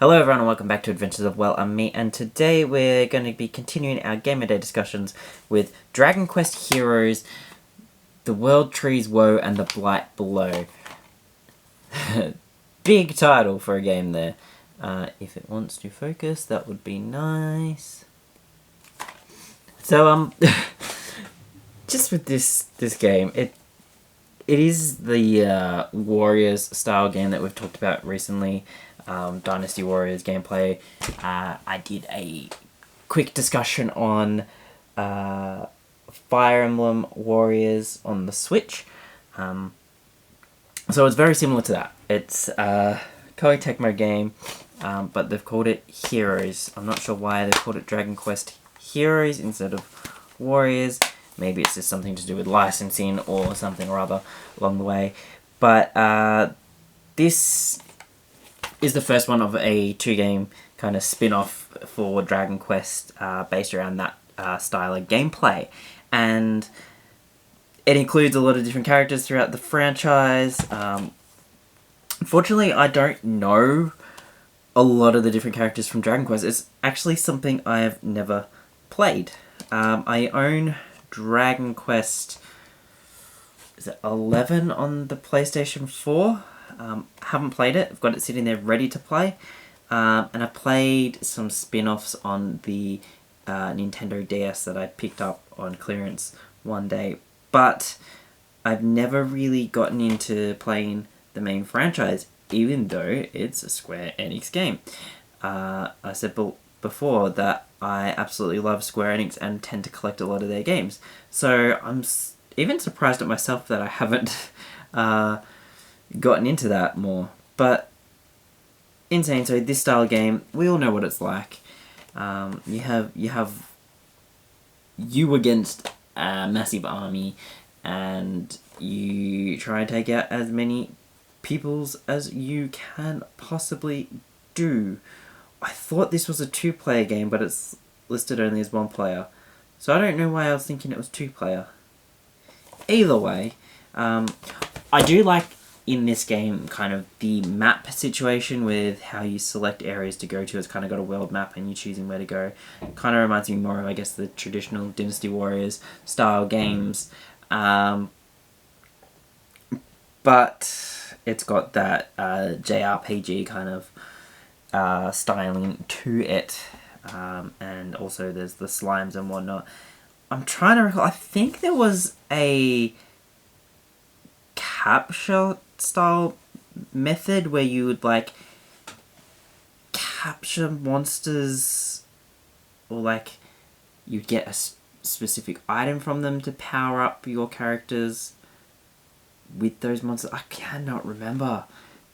Hello everyone and welcome back to Adventures of WellUmMe, and today we're going to be continuing our Game of Day discussions with Dragon Quest Heroes, The World Trees Woe and The Blight Below. Big title for a game there. If it wants to focus, that would be nice. So, just with this game, it is the Warriors style game that we've talked about recently. Dynasty Warriors gameplay. I did a quick discussion on Fire Emblem Warriors on the Switch. So it's very similar to that. It's a Koei Tecmo game, but they've called it Heroes. I'm not sure why they've called it Dragon Quest Heroes instead of Warriors. Maybe it's just something to do with licensing or something or other along the way. But this is the first one of a two-game kind of spin-off for Dragon Quest based around that style of gameplay. And it includes a lot of different characters throughout the franchise. Unfortunately, I don't know a lot of the different characters from Dragon Quest. It's actually something I have never played. I own Dragon Quest, is it 11 on the PlayStation 4? Haven't played it. I've got it sitting there ready to play. And I played some spin-offs on the Nintendo DS that I picked up on clearance one day. But I've never really gotten into playing the main franchise, even though it's a Square Enix game. I said before that I absolutely love Square Enix and tend to collect a lot of their games. So I'm even surprised at myself that I haven't gotten into that more. But insane. So this style of game, we all know what it's like. You have you against a massive army, and you try and take out as many peoples as you can possibly do. I thought this was a two-player game, but it's listed only as one player. So I don't know why I was thinking it was two-player. Either way, I do like in this game kind of the map situation with how you select areas to go to. It's kind of got a world map and you're choosing where to go. It kind of reminds me more of, I guess, the traditional Dynasty Warriors style games. But it's got that JRPG kind of styling to it. And also there's the slimes and whatnot. I'm trying to recall, I think there was a capture style method where you would like capture monsters, or like you'd get a specific item from them to power up your characters with those monsters. I cannot remember.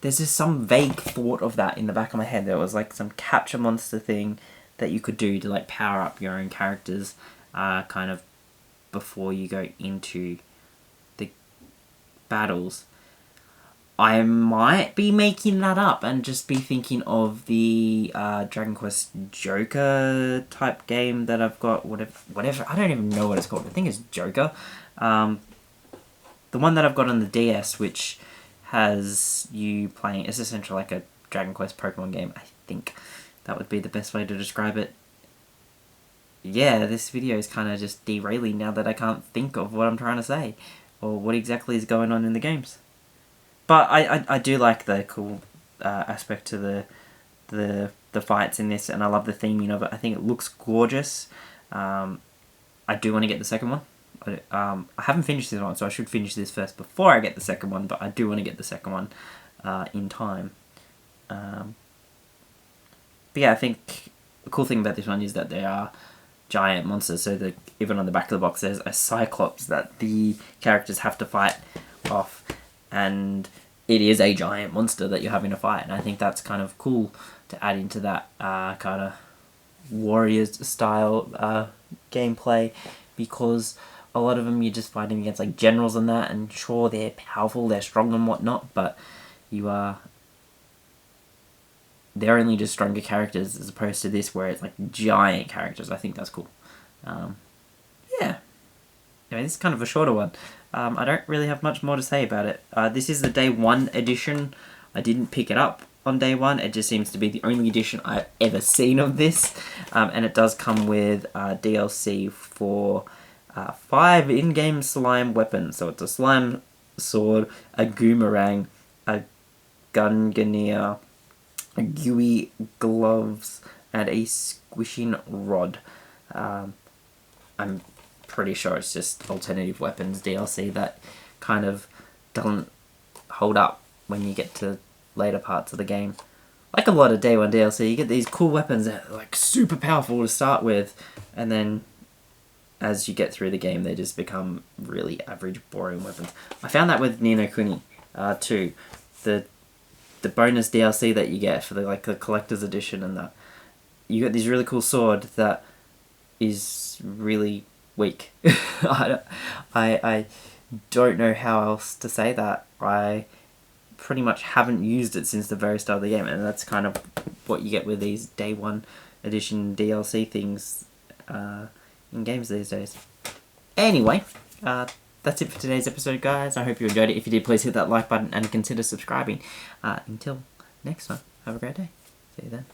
There's just some vague thought of that in the back of my head. There was like some capture monster thing that you could do to like power up your own characters kind of before you go into the battles. I might be making that up and just be thinking of the Dragon Quest Joker type game that I've got, whatever, I don't even know what it's called. I think it's Joker. The one that I've got on the DS, which has you playing, it's essentially like a Dragon Quest Pokemon game. I think that would be the best way to describe it. Yeah, this video is kind of just derailing now that I can't think of what I'm trying to say, or what exactly is going on in the games. But I do like the cool aspect to the fights in this, and I love the theming of it. I think it looks gorgeous. I do want to get the second one. I haven't finished this one, so I should finish this first before I get the second one, but I do want to get the second one in time. But yeah, I think the cool thing about this one is that they are giant monsters, so that even on the back of the box there's a Cyclops that the characters have to fight off, and it is a giant monster that you're having to fight, and I think that's kind of cool to add into that kind of Warriors style gameplay, because a lot of them you're just fighting against like generals and that, and sure, they're powerful, they're strong and whatnot, but they're only just stronger characters as opposed to this where it's like giant characters. I think that's cool. Yeah. Anyway, this is kind of a shorter one. I don't really have much more to say about it. This is the day 1 edition. I didn't pick it up on day one. It just seems to be the only edition I've ever seen of this. And it does come with DLC for 5 in-game slime weapons. So it's a slime sword, a goomerang, a gunganier, a gooey gloves, and a squishing rod. I'm pretty sure it's just alternative weapons DLC that kind of doesn't hold up when you get to later parts of the game. Like a lot of day one DLC, you get these cool weapons that are like super powerful to start with, and then as you get through the game they just become really average, boring weapons. I found that with Ni no Kuni too. The bonus DLC that you get for the collector's edition, and that you get this really cool sword that is really weak. I don't know how else to say that. I pretty much haven't used it since the very start of the game, and that's kind of what you get with these day one edition DLC things in games these days. Anyway, that's it for today's episode, guys. I hope you enjoyed it. If you did, please hit that like button and consider subscribing. Until next time, have a great day. See you then.